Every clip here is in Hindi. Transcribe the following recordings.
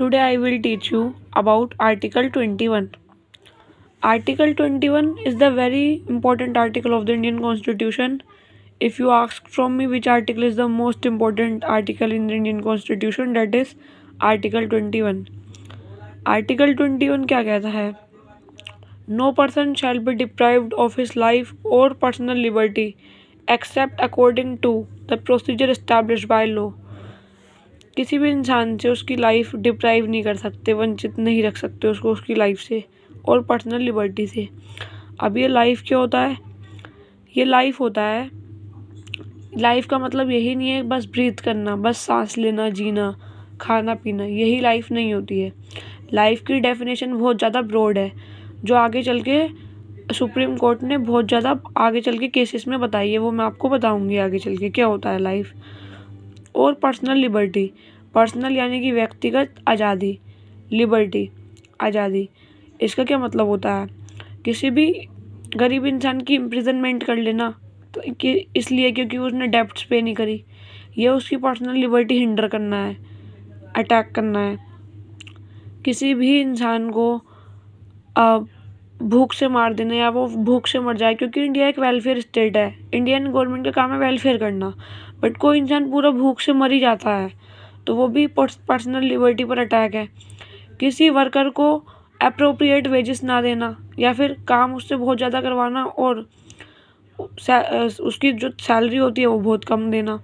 Today I will teach you about Article 21. Article 21 is the very important article of the Indian Constitution. If you ask from me which article is the most important article in the Indian Constitution, that is Article 21. Article 21 क्या कहता है? No person shall be deprived of his life or personal liberty except according to the procedure established by law. किसी भी इंसान से उसकी लाइफ डिप्राइव नहीं कर सकते, वंचित नहीं रख सकते उसको उसकी लाइफ से और पर्सनल लिबर्टी से। अब ये लाइफ क्या होता है? ये लाइफ होता है, लाइफ का मतलब यही नहीं है बस ब्रीथ करना, बस सांस लेना, जीना, खाना पीना, यही लाइफ नहीं होती है। लाइफ की डेफिनेशन बहुत ज़्यादा ब्रॉड है, जो आगे चल के सुप्रीम कोर्ट ने बहुत ज़्यादा आगे चल के केसेस में बताई है, वो मैं आपको बताऊँगी आगे चल के क्या होता है लाइफ। और पर्सनल लिबर्टी, पर्सनल यानी कि व्यक्तिगत आज़ादी, लिबर्टी आज़ादी, इसका क्या मतलब होता है? किसी भी गरीब इंसान की इम्प्रिजनमेंट कर लेना, तो इसलिए क्योंकि उसने डेब्ट्स पे नहीं करी, ये उसकी पर्सनल लिबर्टी हिंडर करना है, अटैक करना है। किसी भी इंसान को भूख से मार देना या वो भूख से मर जाए, क्योंकि इंडिया एक वेलफेयर स्टेट है, इंडियन गवर्नमेंट का काम है वेलफेयर करना, बट कोई इंसान पूरा भूख से मर ही जाता है तो वो भी पर्सनल लिबर्टी पर अटैक है। किसी वर्कर को अप्रोप्रिएट वेजेस ना देना या फिर काम उससे बहुत ज़्यादा करवाना और उसकी जो सैलरी होती है वो बहुत कम देना,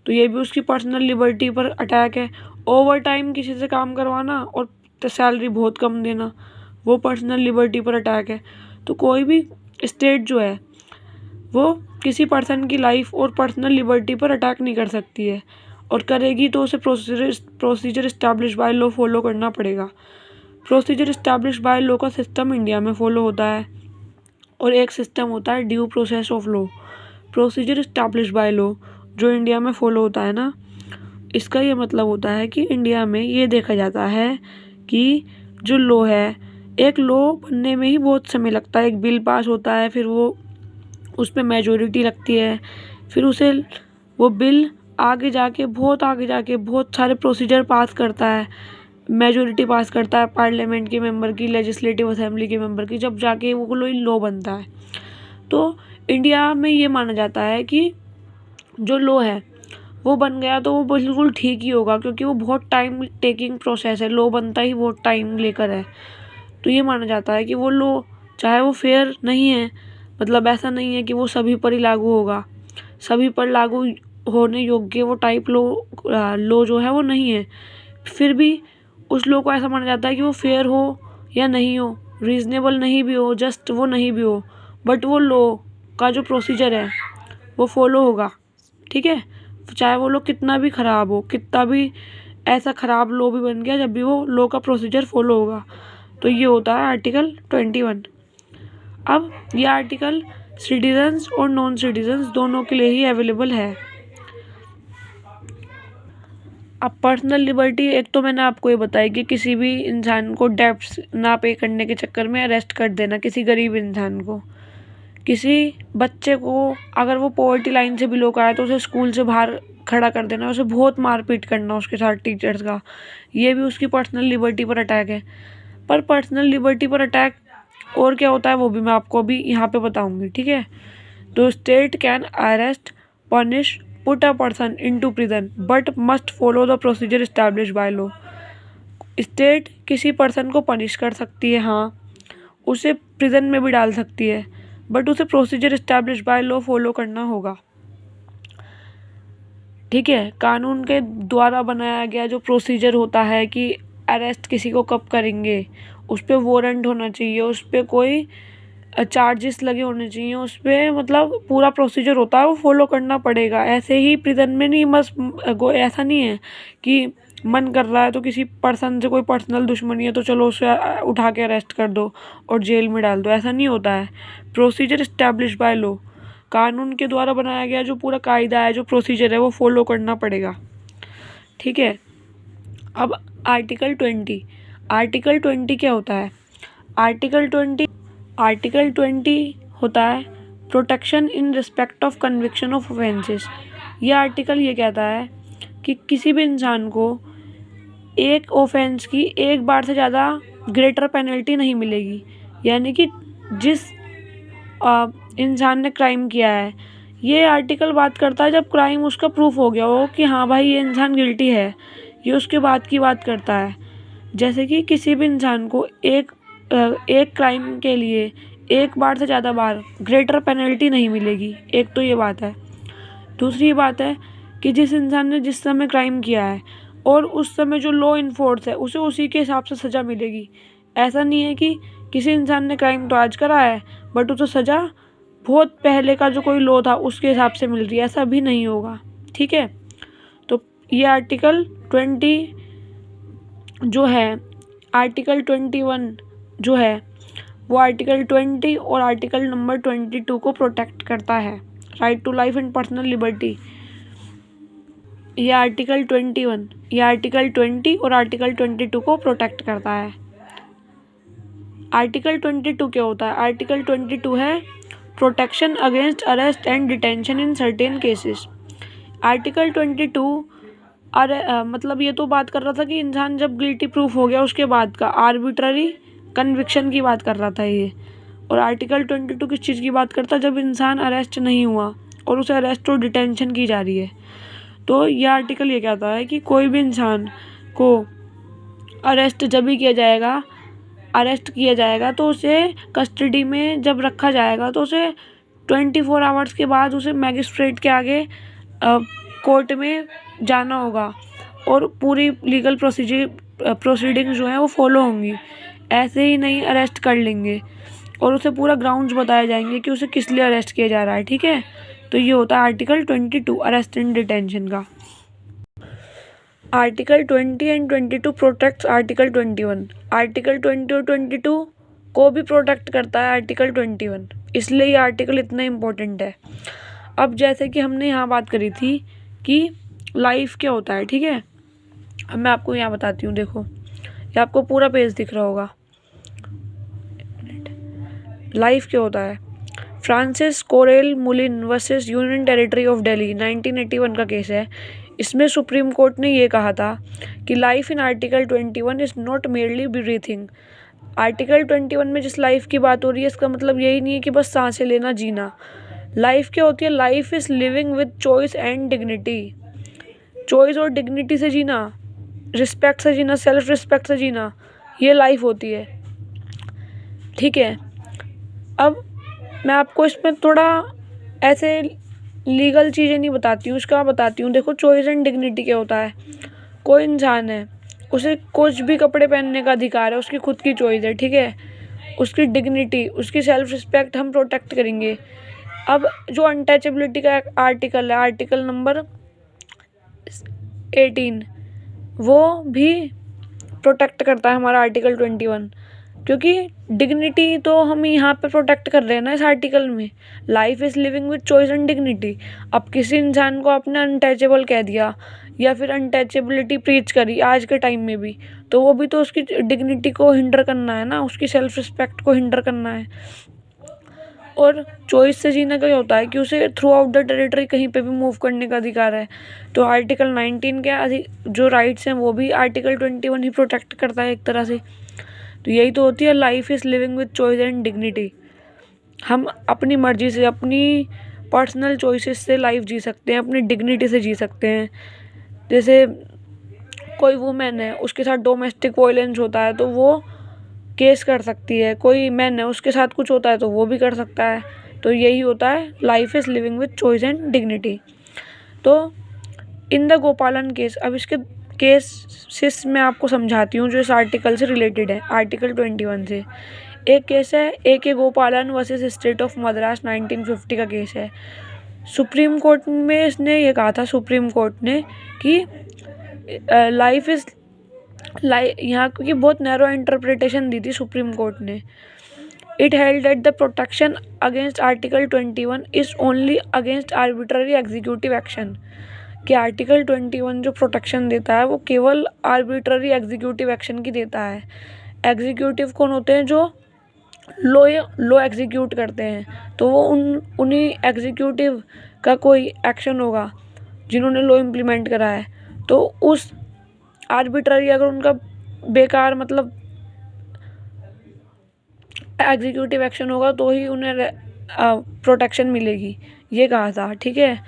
तो ये भी उसकी पर्सनल लिबर्टी पर अटैक है। ओवर टाइम किसी से काम करवाना और सैलरी बहुत कम देना, वो पर्सनल लिबर्टी पर अटैक है। तो कोई भी स्टेट जो है वो किसी पर्सन की लाइफ और पर्सनल लिबर्टी पर अटैक नहीं कर सकती है, और करेगी तो उसे procedure establish by law follow करना पड़ेगा। प्रोसीजर इस्टेब्लिश बाय लॉ का सिस्टम इंडिया में फॉलो होता है, और एक सिस्टम होता है due process of law. Procedure establish by law जो इंडिया में फॉलो होता है ना, इसका ये मतलब होता है कि इंडिया में ये देखा जाता है कि जो लॉ है, एक लॉ बनने में ही बहुत समय लगता है। एक बिल पास होता है, फिर वो उस पर मेजॉरिटी लगती है, फिर उसे वो बिल आगे जाके बहुत सारे प्रोसीजर पास करता है, मेजॉरिटी पास करता है पार्लियामेंट के मेंबर की, लेजिस्लेटिव असेंबली के मेंबर की, जब जाके वो लॉ बनता है। तो इंडिया में ये माना जाता है कि जो लॉ है वो बन गया तो वो बिल्कुल ठीक ही होगा, क्योंकि वो बहुत टाइम टेकिंग प्रोसेस है, लॉ बनता ही बहुत टाइम लेकर है। तो ये माना जाता है कि वो लॉ चाहे वो फेयर नहीं है, मतलब ऐसा नहीं है कि वो सभी पर ही लागू होगा, सभी पर लागू होने योग्य वो टाइप लॉ जो है वो नहीं है, फिर भी उस लॉ को ऐसा माना जाता है कि वो फेयर हो या नहीं हो, रीज़नेबल नहीं भी हो, जस्ट वो नहीं भी हो, बट वो लॉ का जो प्रोसीजर है वो फॉलो होगा। ठीक है, चाहे वो लॉ कितना भी ख़राब हो, कितना भी ऐसा ख़राब लॉ भी बन गया, जब भी वो लॉ का प्रोसीजर फॉलो होगा। तो ये होता है आर्टिकल 21। अब ये आर्टिकल सिटीजन्स और नॉन सिटीजन्स दोनों के लिए ही अवेलेबल है। अब पर्सनल लिबर्टी, एक तो मैंने आपको ये बताया कि किसी भी इंसान को डेब्ट्स ना पे करने के चक्कर में अरेस्ट कर देना, किसी गरीब इंसान को, किसी बच्चे को अगर वो पॉवर्टी लाइन से बिलो का है तो उसे स्कूल से बाहर खड़ा कर देना, उसे बहुत मारपीट करना उसके साथ टीचर्स का, ये भी उसकी पर्सनल लिबर्टी पर अटैक है। पर पर्सनल लिबर्टी पर अटैक और क्या होता है वो भी मैं आपको अभी यहाँ पे बताऊँगी। ठीक है, तो state can arrest, punish, put a person into prison but must follow the procedure established by law. State किसी पर्सन को पनिश कर सकती है, हाँ, उसे प्रिजन में भी डाल सकती है, बट उसे procedure established by law follow करना होगा। ठीक है, कानून के द्वारा बनाया गया जो प्रोसीजर होता है कि अरेस्ट किसी को कब करेंगे, उस पर वारंट होना चाहिए, उस पर कोई चार्जेस लगे होने चाहिए, उस पर मतलब पूरा प्रोसीजर होता है वो फॉलो करना पड़ेगा। ऐसे ही प्रिजन में नहीं, बस ऐसा नहीं है कि मन कर रहा है तो किसी पर्सन से कोई पर्सनल दुश्मनी है तो चलो उसे उठा के अरेस्ट कर दो और जेल में डाल दो, ऐसा नहीं होता है। प्रोसीजर इस्टेब्लिश बाय लॉ, कानून के द्वारा बनाया गया जो पूरा कायदा है, जो प्रोसीजर है वो फॉलो करना पड़ेगा। ठीक है, अब आर्टिकल 20, आर्टिकल 20 क्या होता है? आर्टिकल 20 होता है protection in respect of conviction of offences. यह आर्टिकल ये कहता है कि किसी भी इंसान को एक ऑफेंस की एक बार से ज़्यादा ग्रेटर पेनल्टी नहीं मिलेगी। यानी कि जिस इंसान ने क्राइम किया है, ये आर्टिकल बात करता है जब क्राइम उसका प्रूफ हो गया हो कि हाँ भाई ये इंसान गिल्टी है, ये उसके बाद की बात करता है। जैसे कि किसी भी इंसान को एक क्राइम के लिए एक बार से ज़्यादा बार ग्रेटर पेनल्टी नहीं मिलेगी, एक तो ये बात है। दूसरी बात है कि जिस इंसान ने जिस समय क्राइम किया है और उस समय जो लॉ इन्फोर्स है उसे उसी के हिसाब से सज़ा मिलेगी। ऐसा नहीं है कि किसी इंसान ने क्राइम तो आज करा है बट उसे सज़ा बहुत पहले का जो कोई लॉ था उसके हिसाब से मिल रही है, ऐसा भी नहीं होगा। ठीक है, तो ये आर्टिकल 20 जो है, आर्टिकल 21 जो है वो आर्टिकल 20 और आर्टिकल नंबर 22 को प्रोटेक्ट करता है, right to life and personal liberty. ये आर्टिकल 21, ये आर्टिकल 20 और आर्टिकल 22 को प्रोटेक्ट करता है। आर्टिकल 22 क्या होता है? आर्टिकल 22 है protection against arrest and detention in certain cases. Article 22 मतलब ये तो बात कर रहा था कि इंसान जब गिल्टी प्रूफ हो गया उसके बाद का आर्बिट्ररी कन्विक्शन की बात कर रहा था ये। और आर्टिकल 22 किस चीज़ की बात करता है? जब इंसान अरेस्ट नहीं हुआ और उसे अरेस्ट और डिटेंशन की जा रही है। तो यह आर्टिकल ये कहता है कि कोई भी इंसान को अरेस्ट जब भी किया जाएगा, अरेस्ट किया जाएगा तो उसे कस्टडी में जब रखा जाएगा तो उसे 24 आवर्स के बाद उसे मैजिस्ट्रेट के आगे कोर्ट में जाना होगा और पूरी लीगल प्रोसीडिंग्स जो हैं वो फॉलो होंगी। ऐसे ही नहीं अरेस्ट कर लेंगे और उसे पूरा ग्राउंड्स बताए जाएंगे कि उसे किस लिए अरेस्ट किया जा रहा है। ठीक है, तो ये होता है आर्टिकल 22 अरेस्ट एंड डिटेंशन का। Article 20 and 22 protects article 21। Article 20 और 22 को भी प्रोटेक्ट करता है आर्टिकल 21, इसलिए ये आर्टिकल इतना इम्पोर्टेंट है। अब जैसे कि हमने यहाँ बात करी थी कि लाइफ क्या होता है, ठीक है, अब मैं आपको यहाँ बताती हूँ। देखो ये आपको पूरा पेज दिख रहा होगा। लाइफ क्या होता है? Francis Corel मुलिन versus union territory of Delhi 1981 का केस है। इसमें सुप्रीम कोर्ट ने ये कहा था कि life in article 21 is not merely breathing. Article 21 में जिस लाइफ की बात हो रही है इसका मतलब यही नहीं है कि बस सांसें लेना, जीना। लाइफ क्या होती है? Life is living with choice and dignity. Choice और डिग्निटी से जीना, रिस्पेक्ट से जीना, सेल्फ रिस्पेक्ट से जीना, ये लाइफ होती है। ठीक है, अब मैं आपको इसमें थोड़ा ऐसे लीगल चीज़ें नहीं बताती हूँ, इसका बताती हूँ। देखो चॉइस एंड डिग्निटी क्या होता है? कोई इंसान है, उसे कुछ भी कपड़े पहनने का अधिकार है, उसकी खुद की चॉइस है। ठीक है, उसकी डिग्निटी, उसकी सेल्फ रिस्पेक्ट हम प्रोटेक्ट करेंगे। अब जो अनटचेबिलिटी का आर्टिकल है, आर्टिकल नंबर 18, वो भी प्रोटेक्ट करता है हमारा आर्टिकल 21, क्योंकि डिग्निटी तो हम यहाँ पे प्रोटेक्ट कर रहे हैं ना इस आर्टिकल में। Life is living with choice and dignity. अब किसी इंसान को आपने अनटचेबल कह दिया या फिर अनटचेबिलिटी प्रीच करी आज के टाइम में भी, तो वो भी तो उसकी डिग्निटी को हिंडर करना है ना, उसकी सेल्फ रिस्पेक्ट को हिंडर करना है। और चॉइस से जीना क्या होता है कि उसे थ्रू आउट द टेरिटरी कहीं पे भी मूव करने का अधिकार है। तो आर्टिकल 19 के जो राइट्स हैं वो भी आर्टिकल 21 ही प्रोटेक्ट करता है एक तरह से। तो यही तो होती है life is living with choice and dignity. हम अपनी मर्जी से, अपनी पर्सनल चॉइसेस से लाइफ जी सकते हैं, अपनी डिग्निटी से जी सकते हैं। जैसे कोई वुमेन है, उसके साथ डोमेस्टिक वायलेंस होता है तो वो केस कर सकती है। कोई मैन है, उसके साथ कुछ होता है तो वो भी कर सकता है। तो यही होता है life is living with choice and dignity. तो इन द गोपालन केस, अब इसके केसेस मैं आपको समझाती हूँ जो इस आर्टिकल से रिलेटेड है, आर्टिकल 21 से। एक केस है A.K. गोपालन वर्सेस स्टेट ऑफ मद्रास 1950 का केस है। सुप्रीम कोर्ट में इसने ये कहा था, सुप्रीम कोर्ट ने, कि लाइफ इज़ यहाँ की बहुत नैरो इंटरप्रिटेशन दी थी सुप्रीम कोर्ट ने। It held that the protection against article 21 is only against arbitrary executive action. कि आर्टिकल 21 जो प्रोटेक्शन देता है वो केवल आर्बिट्ररी एग्जीक्यूटिव एक्शन की देता है। एग्जीक्यूटिव कौन होते हैं? जो लॉ एग्जीक्यूट करते हैं। तो वो उन्हीं एग्जीक्यूटिव का कोई एक्शन होगा जिन्होंने लॉ इम्प्लीमेंट करा है, तो उस आर्बिट्ररी अगर उनका बेकार मतलब एग्जीक्यूटिव एक्शन होगा तो ही उन्हें प्रोटेक्शन मिलेगी, ये कहा था। ठीक है,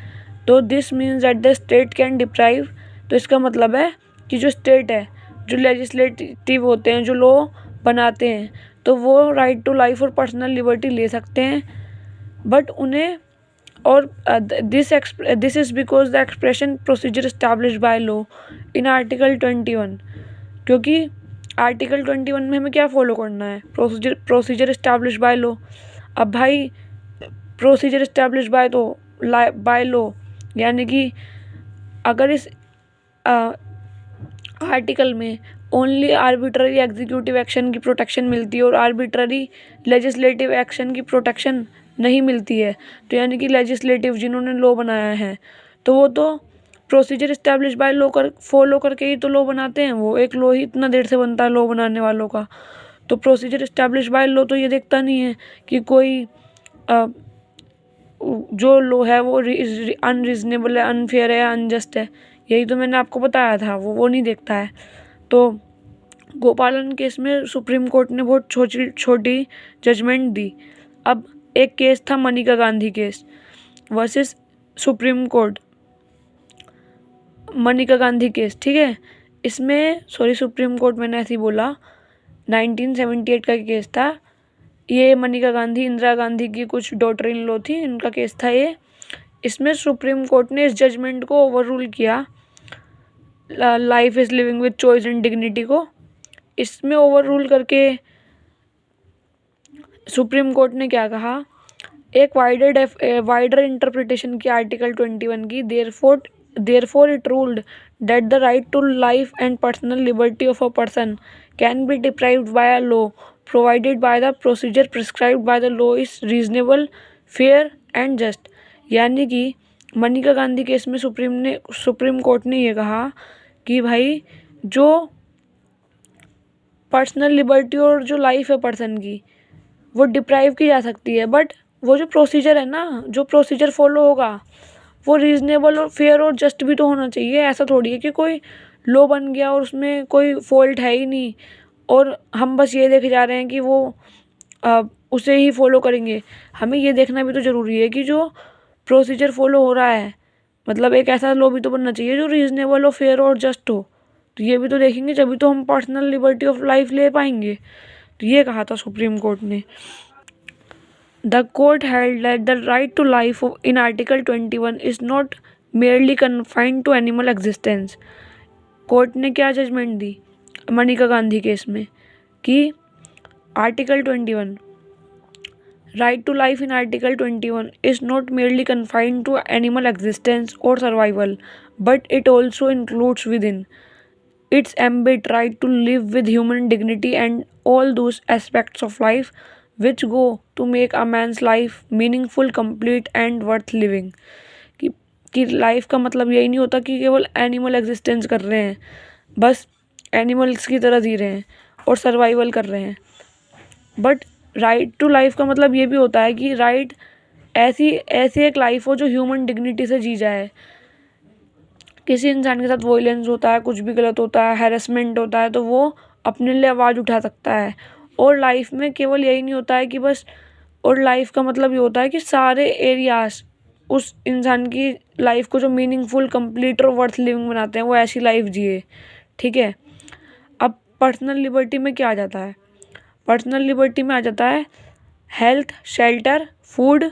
तो this means that the state can deprive, तो इसका मतलब है कि जो स्टेट है, जो लेजिस्लेटिव होते हैं, जो लॉ बनाते हैं, तो वो राइट टू लाइफ और पर्सनल लिबर्टी ले सकते हैं, बट उन्हें और this is because the expression procedure established by law in article 21, क्योंकि आर्टिकल 21 में हमें क्या फॉलो करना है, प्रोसीजर एस्टैब्लिश बाय लॉ। अब भाई प्रोसीजर एस्टैब्लिश बाय लॉ यानी कि अगर इस आर्टिकल में ओनली आर्बिट्ररी एग्जीक्यूटिव एक्शन की प्रोटेक्शन मिलती है और आर्बिट्ररी लेजिस्लेटिव एक्शन की प्रोटेक्शन नहीं मिलती है, तो यानी कि लेजिस्लेटिव जिन्होंने लॉ बनाया है तो वो तो procedure establish by law follow करके ही तो लॉ बनाते हैं। वो एक लॉ ही इतना देर से बनता है लॉ बनाने वालों का, तो प्रोसीजर इस्टेब्लिश बाय लॉ तो ये देखता नहीं है कि कोई जो लॉ है वो अनरीजनेबल है, अनफेयर है, अनजस्ट है। यही तो मैंने आपको बताया था, वो नहीं देखता है। तो गोपालन केस में सुप्रीम कोर्ट ने बहुत छोटी जजमेंट दी। अब एक केस था Manika Gandhi case versus supreme court, Manika Gandhi case. ठीक है, इसमें सुप्रीम कोर्ट मैंने ऐसे ही बोला, 1978 का केस था ये। मनिका गांधी इंदिरा गांधी की कुछ डॉटर इन लॉ थी, इनका केस था ये। इसमें सुप्रीम कोर्ट ने इस जजमेंट को ओवर रूल किया, life is living with choice and dignity को। इसमें ओवर रूल करके सुप्रीम कोर्ट ने क्या कहा, एक वाइडर इंटरप्रिटेशन की आर्टिकल 21 की, therefore it ruled that the right to life and personal liberty of a person can be deprived by a law provided by the procedure prescribed by the law is reasonable, fair and just। यानी कि मनिका गांधी केस में सुप्रीम कोर्ट ने ये कहा कि भाई जो पर्सनल लिबर्टी और जो लाइफ है पर्सन की वो डिप्राइव की जा सकती है, बट वो जो प्रोसीजर है ना, जो प्रोसीजर फॉलो होगा वो रीज़नेबल और फेयर और जस्ट भी तो होना चाहिए। ऐसा थोड़ी है कि कोई लॉ बन गया और उसमें कोई फॉल्ट है ही नहीं और हम बस ये देखे जा रहे हैं कि वो उसे ही फॉलो करेंगे। हमें ये देखना भी तो ज़रूरी है कि जो प्रोसीजर फॉलो हो रहा है, मतलब एक ऐसा लॉ भी तो बनना चाहिए जो रीज़नेबल और फेयर और जस्ट हो। तो ये भी तो देखेंगे जब भी तो हम पर्सनल लिबर्टी ऑफ लाइफ ले पाएंगे। तो ये कहा था सुप्रीम कोर्ट ने। The court held that the right to life in Article 21 is not merely confined to animal existence। Court ने क्या जजमेंट दी मनिका गांधी केस में कि article 21, right to life in Article 21 is not merely confined to animal existence or survival, but it also includes within its ambit right to live with human dignity and all those aspects of life which go to make a man's life meaningful, complete and worth living। कि लाइफ का मतलब यही नहीं होता कि केवल एनिमल एग्जिस्टेंस कर रहे हैं, बस एनिमल्स की तरह जी रहे हैं और सर्वाइवल कर रहे हैं, बट राइट टू लाइफ का मतलब ये भी होता है कि राइट ऐसी एक लाइफ हो जो ह्यूमन डिग्निटी से जी जाए। किसी इंसान के साथ वॉयलेंस होता है, कुछ भी गलत होता है, हैरेसमेंट होता है, तो वो अपने लिए आवाज़ उठा सकता है। और लाइफ में केवल यही नहीं होता है कि बस, और लाइफ का मतलब ये होता है कि सारे एरियाज उस इंसान की लाइफ को जो मीनिंगफुल, कंप्लीट और वर्थ लिविंग बनाते हैं वो ऐसी लाइफ जिए। ठीक है, अब पर्सनल लिबर्टी में क्या आ जाता है, पर्सनल लिबर्टी में आ जाता है health, shelter, food,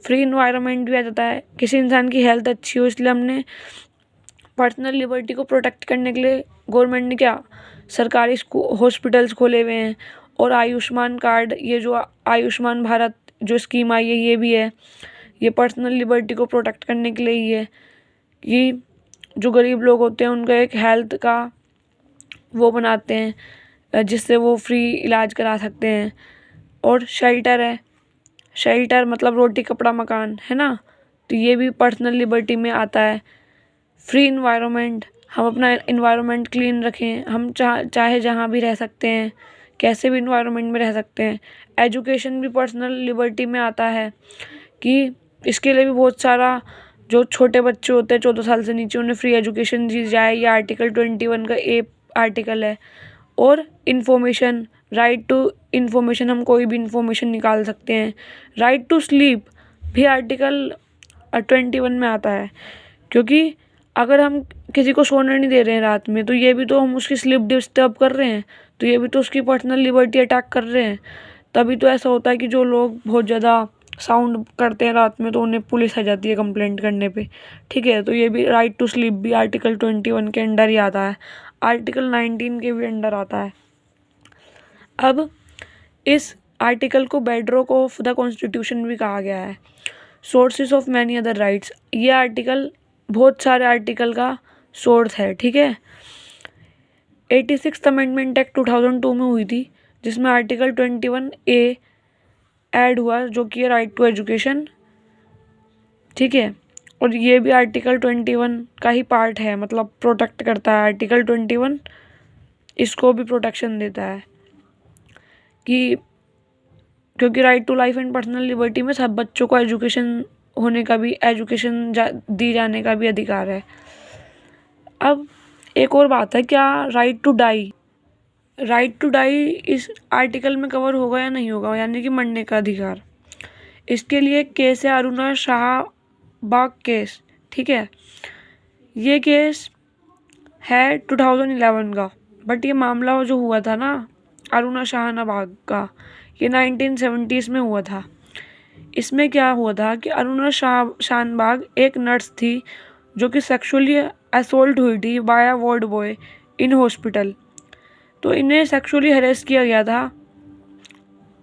free environment भी आ जाता है। किसी इंसान की हेल्थ अच्छी हो, इसलिए हमने पर्सनल लिबर्टी को प्रोटेक्ट करने के लिए गवर्नमेंट ने क्या सरकारी हॉस्पिटल्स खोले हुए हैं। और आयुष्मान कार्ड, ये जो आयुष्मान भारत जो स्कीम आई है ये भी है, ये पर्सनल लिबर्टी को प्रोटेक्ट करने के लिए ही है कि जो गरीब लोग होते हैं उनका एक हेल्थ का वो बनाते हैं जिससे वो फ्री इलाज करा सकते हैं। और शेल्टर है, शेल्टर मतलब रोटी कपड़ा मकान है ना, तो ये भी पर्सनल लिबर्टी में आता है। फ्री इन्वायरमेंट, हम अपना इन्वायरमेंट क्लीन रखें, हम चाहे जहाँ भी रह सकते हैं, कैसे भी इन्वायरमेंट में रह सकते हैं। एजुकेशन भी पर्सनल लिबर्टी में आता है कि इसके लिए भी बहुत सारा जो छोटे बच्चे होते हैं 14 साल से नीचे, उन्हें फ्री एजुकेशन दी जाए, ये आर्टिकल 21 का ए आर्टिकल है। और इन्फॉर्मेशन, राइट टू इन्फॉर्मेशन, हम कोई भी इन्फॉर्मेशन निकाल सकते हैं। राइट टू स्लीप भी आर्टिकल 21 में आता है, क्योंकि अगर हम किसी को सोने नहीं दे रहे हैं रात में, तो ये भी तो हम उसकी स्लीप डिस्टर्ब कर रहे हैं, तो ये भी तो उसकी पर्सनल लिबर्टी अटैक कर रहे हैं। तभी तो ऐसा होता है कि जो लोग बहुत ज़्यादा साउंड करते हैं रात में, तो उन्हें पुलिस आ जाती है कंप्लेंट करने पे। ठीक है, तो ये भी राइट टू स्लीप भी आर्टिकल 21 के अंडर ही आता है, आर्टिकल 19 के भी अंडर आता है। अब इस आर्टिकल को बेडरॉक ऑफ द कॉन्स्टिट्यूशन भी कहा गया है, sources of many other rights. ये आर्टिकल बहुत सारे आर्टिकल का सोर्स है। ठीक है, 86th अमेंडमेंट एक्ट 2002 में हुई थी, जिसमें आर्टिकल 21A ऐड हुआ, जो कि राइट टू एजुकेशन। ठीक है, और ये भी आर्टिकल 21 का ही पार्ट है, मतलब प्रोटेक्ट करता है। आर्टिकल 21 इसको भी प्रोटेक्शन देता है कि क्योंकि right to life and personal liberty में सब बच्चों को एजुकेशन होने का भी, दी जाने का भी अधिकार है। अब एक और बात है, क्या राइट टू डाई इस आर्टिकल में कवर होगा या नहीं होगा, यानी कि मरने का अधिकार। इसके लिए एक केस है, अरुणा शाहबाग केस। ठीक है, ये केस है 2011 का, बट ये मामला जो हुआ था ना अरुणा शाहबाग का, ये 1970s में हुआ था। इसमें क्या हुआ था कि अरुणा शाहबाग एक नर्स थी जो कि सेक्सुअली असोल्ट हुई थी by a ward boy in hospital. तो इन्हें सेक्सुअली हरेस किया गया था,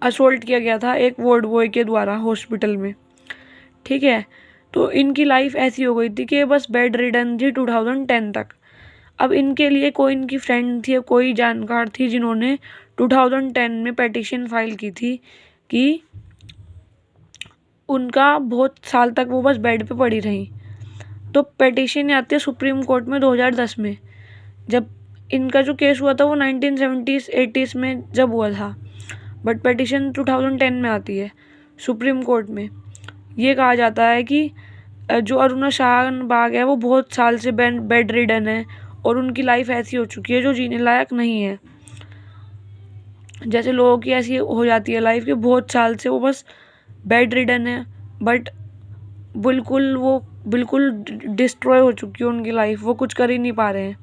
असोल्ट किया गया था एक वार्ड बॉय के द्वारा हॉस्पिटल में। ठीक है, तो इनकी लाइफ ऐसी हो गई थी कि बस बेड रिडन थी 2010 तक। अब इनके लिए कोई इनकी फ्रेंड थी, कोई जानकार थी, जिन्होंने 2010 में पिटीशन फाइल की थी कि उनका बहुत साल तक वो बस बेड पे पड़ी रही। तो पिटीशन आती है सुप्रीम कोर्ट में 2010 में। जब इनका जो केस हुआ था वो 1970s 80s में जब हुआ था, बट पिटीशन 2010 में आती है सुप्रीम कोर्ट में। ये कहा जाता है कि जो अरुणा शाहबाग है वो बहुत साल से बेड रिडन है और उनकी लाइफ ऐसी हो चुकी है जो जीने लायक नहीं है। जैसे लोगों की ऐसी हो जाती है लाइफ कि बहुत साल से वो बस बेड रिडन है, बट बिल्कुल डिस्ट्रॉय हो चुकी है उनकी लाइफ, वो कुछ कर ही नहीं पा रहे हैं।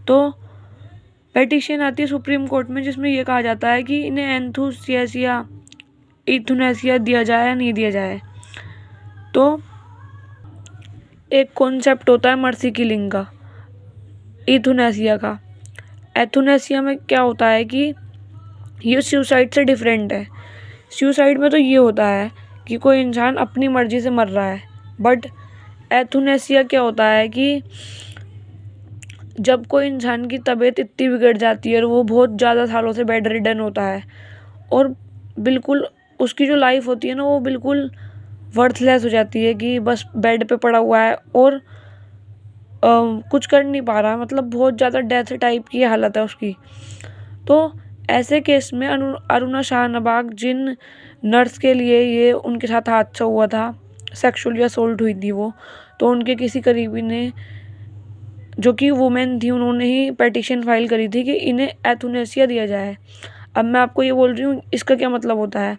तो पिटीशन आती है सुप्रीम कोर्ट में, जिसमें ये कहा जाता है कि इन्हें यूथनेसिया दिया जाए या नहीं दिया जाए। तो एक कॉन्सेप्ट होता है मर्सी किलिंग का, यूथनेसिया का। यूथनेसिया में क्या होता है कि ये सुसाइड से डिफरेंट है। सुसाइड में तो ये होता है कि कोई इंसान अपनी मर्जी से मर रहा है, बट यूथनेसिया क्या होता है कि जब कोई इंसान की तबीयत इतनी बिगड़ जाती है और वो बहुत ज़्यादा सालों से बेड रिडन होता है और बिल्कुल उसकी जो लाइफ होती है ना वो बिल्कुल वर्थलेस हो जाती है कि बस बेड पे पड़ा हुआ है और कुछ कर नहीं पा रहा, मतलब बहुत ज़्यादा डेथ टाइप की हालत है उसकी। तो ऐसे केस में अरुणा शाहबाग, जिन नर्स के लिए ये उनके साथ हादसा हुआ था, सेक्सुअली असोल्ट हुई थी वो, तो उनके किसी करीबी ने, जो कि वुमेन थी, उन्होंने ही पिटीशन फाइल करी थी कि इन्हें यूथनेसिया दिया जाए। अब मैं आपको ये बोल रही हूँ, इसका क्या मतलब होता है।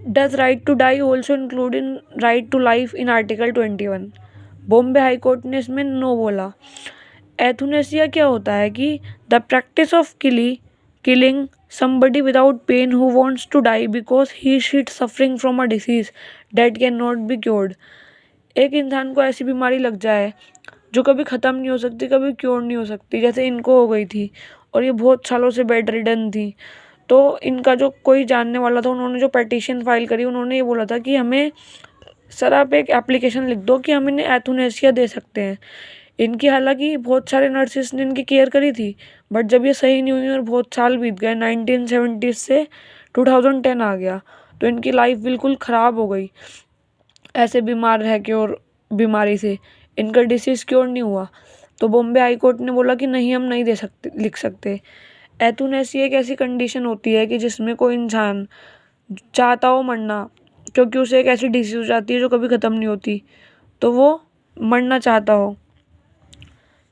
Does right to die also include in right to life in article 21। Bombay high court ने इसमें नो बोला। यूथनेसिया क्या होता है कि the practice of killing somebody without pain who wants to die because he she is suffering from a disease that cannot be cured। एक इंसान को ऐसी बीमारी लग जाए जो कभी ख़त्म नहीं हो सकती, कभी क्योर नहीं हो सकती, जैसे इनको हो गई थी और ये बहुत सालों से बेड रिडन थी। तो इनका जो कोई जानने वाला था, उन्होंने जो पिटीशन फाइल करी, उन्होंने ये बोला था कि हमें सर आप एक एप्लीकेशन लिख दो कि हम इन्हें यूथनेसिया दे सकते हैं। इनकी हालांकि बहुत सारे नर्सिस ने इनकी केयर करी थी, बट जब ये सही नहीं हुई और बहुत साल बीत गए, 1970 से 2010 आ गया, तो इनकी लाइफ बिल्कुल ख़राब हो गई ऐसे बीमार रह के, और बीमारी से इनका डिसीज़ क्योर नहीं हुआ। तो बॉम्बे हाई कोर्ट ने बोला कि नहीं, हम नहीं लिख सकते। यूथनेसिया एक ऐसी कंडीशन होती है कि जिसमें कोई इंसान चाहता हो मरना, क्योंकि उसे एक ऐसी डिसीज हो जाती है जो कभी ख़त्म नहीं होती, तो वो मरना चाहता हो।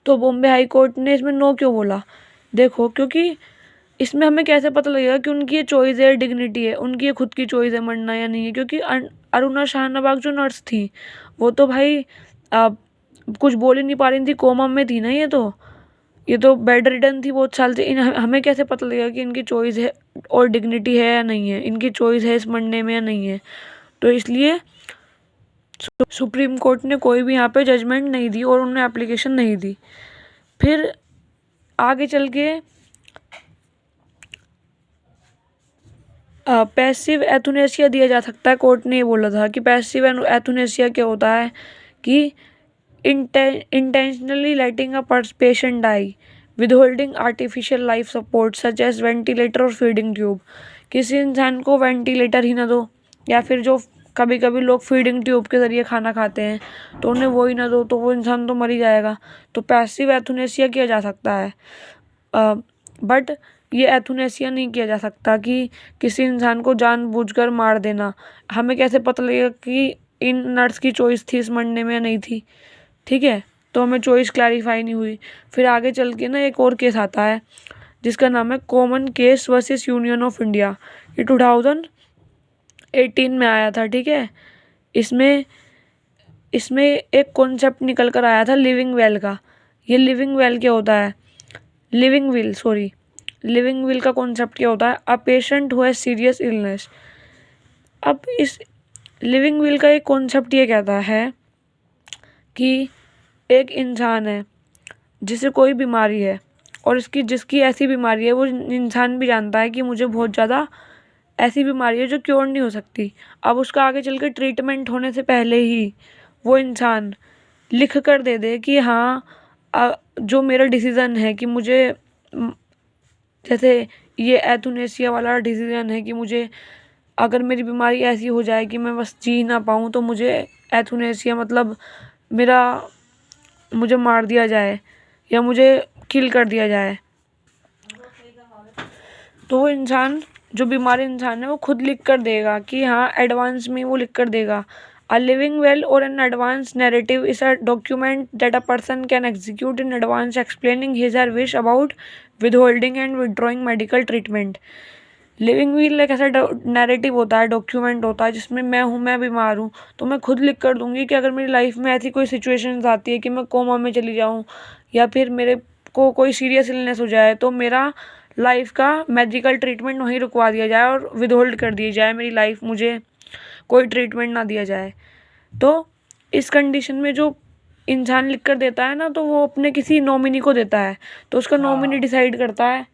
तो बॉम्बे हाई कोर्ट ने इसमें नो क्यों बोला? देखो, क्योंकि इसमें हमें कैसे पता लगेगा कि उनकी ये चॉइस है, डिग्निटी है, उनकी ये खुद की चॉइस है मरना या नहीं है? क्योंकि अरुणा शाहनवाग जो नर्स थी, वो तो भाई कुछ बोल ही नहीं पा रही थी, कोमा में थी ना। ये तो बेड रिडन थी बहुत साल से। हमें कैसे पता लगेगा कि इनकी चॉइस है और डिग्निटी है या नहीं है, इनकी चॉइस है इस मरने में या नहीं है? तो इसलिए सुप्रीम कोर्ट ने कोई भी यहाँ पे जजमेंट नहीं दी और उन्होंने एप्लीकेशन नहीं दी। फिर आगे चल के पैसिव एथुनेसिया दिया जा सकता है। कोर्ट ने ये बोला था कि पैसिव एथुनेसिया क्या होता है कि intentionally letting a patient die withholding artificial life support such as ventilator और फीडिंग ट्यूब। किसी इंसान को वेंटिलेटर ही ना दो, या फिर जो कभी कभी लोग फीडिंग ट्यूब के ज़रिए खाना खाते हैं तो उन्हें वो ही ना दो, तो वो इंसान तो मर ही जाएगा। तो पैसिव एथुनेसिया किया जा सकता है, बट ये एथुनेसिया नहीं किया जा सकता कि किसी इंसान को जानबूझकर मार देना। हमें कैसे पता लगेगा कि इन नर्स की चॉइस थी इस मरने में या नहीं थी? ठीक है, तो हमें चॉइस क्लैरिफाई नहीं हुई। फिर आगे चल के ना एक और केस आता है जिसका नाम है common case versus union of India. ये 2018 में आया था। ठीक है, इसमें एक कॉन्सेप्ट निकल कर आया था लिविंग वेल का। ये लिविंग वेल क्या होता है? लिविंग विल का कॉन्सेप्ट क्या होता है? A patient who has serious illness. अब इस लिविंग विल का एक कॉन्सेप्ट ये कहता है कि एक इंसान है जिसे कोई बीमारी है और जिसकी ऐसी बीमारी है, वो इंसान भी जानता है कि मुझे बहुत ज़्यादा ऐसी बीमारी है जो क्योर नहीं हो सकती। अब उसका आगे चल के ट्रीटमेंट होने से पहले ही वो इंसान लिख कर दे दे कि हाँ, जो मेरा डिसीज़न है कि मुझे, जैसे ये एथुनेसिया वाला डिसीज़न है कि मुझे अगर मेरी बीमारी ऐसी हो जाए कि मैं बस जी ना पाऊँ, तो मुझे एथुनेसिया मतलब मुझे मार दिया जाए या मुझे किल कर दिया जाए। तो वो इंसान, जो बीमार इंसान है, वो खुद लिख कर देगा कि हाँ, एडवांस में वो लिख कर देगा। A living will or an advance narrative is a document that a person can execute in advance explaining his or her wish about withholding and withdrawing medical treatment. Living will एक ऐसा नैरेटिव होता है, डॉक्यूमेंट होता है जिसमें मैं बीमार हूँ तो मैं खुद लिख कर दूंगी कि अगर मेरी लाइफ में ऐसी कोई सिचुएशंस आती है कि मैं कोमा में चली जाऊँ या फिर मेरे को कोई सीरियस इलनेस हो जाए, तो मेरा लाइफ का मेडिकल ट्रीटमेंट वहीं रुकवा दिया जाए और विदहोल्ड कर दी जाए मेरी लाइफ, मुझे कोई ट्रीटमेंट ना दिया जाए। तो इस कंडीशन में जो इंसान लिख कर देता है ना, तो वो अपने किसी नॉमिनी को देता है, तो उसका नॉमिनी डिसाइड करता है।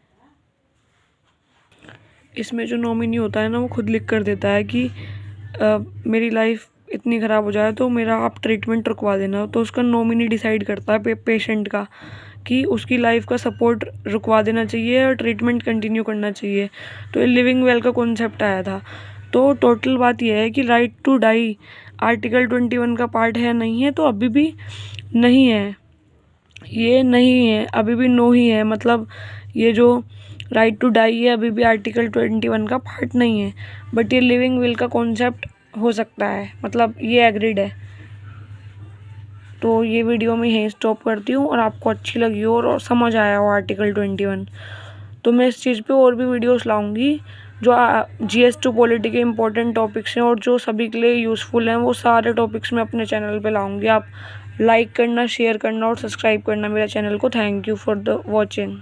इसमें जो नॉमिनी होता है ना, वो खुद लिख कर देता है कि मेरी लाइफ इतनी ख़राब हो जाए तो मेरा आप ट्रीटमेंट रुकवा देना। तो उसका नॉमिनी डिसाइड करता है पेशेंट का कि उसकी लाइफ का सपोर्ट रुकवा देना चाहिए और ट्रीटमेंट कंटिन्यू करना चाहिए। तो ये लिविंग वेल का कॉन्सेप्ट आया था। तो टोटल बात यह है कि राइट टू डाई आर्टिकल 21 का पार्ट है नहीं है, तो अभी भी नहीं है, ये नहीं है, अभी भी नो ही है। मतलब ये जो राइट टू डाई है अभी भी आर्टिकल 21 का पार्ट नहीं है, बट ये लिविंग विल का कॉन्सेप्ट हो सकता है, मतलब ये एग्रीड है। तो ये वीडियो मैं यहीं स्टॉप करती हूँ और आपको अच्छी लगी हो और समझ आया हो आर्टिकल 21, तो मैं इस चीज़ पे और भी वीडियोस लाऊंगी जो GS टू पॉलिटी के इम्पोर्टेंट टॉपिक्स हैं और जो सभी के लिए यूज़फुल हैं, वो सारे टॉपिक्स मैं अपने चैनल पे लाऊंगी। आप लाइक करना, शेयर करना और सब्सक्राइब करना मेरा चैनल को। Thank you for the watching.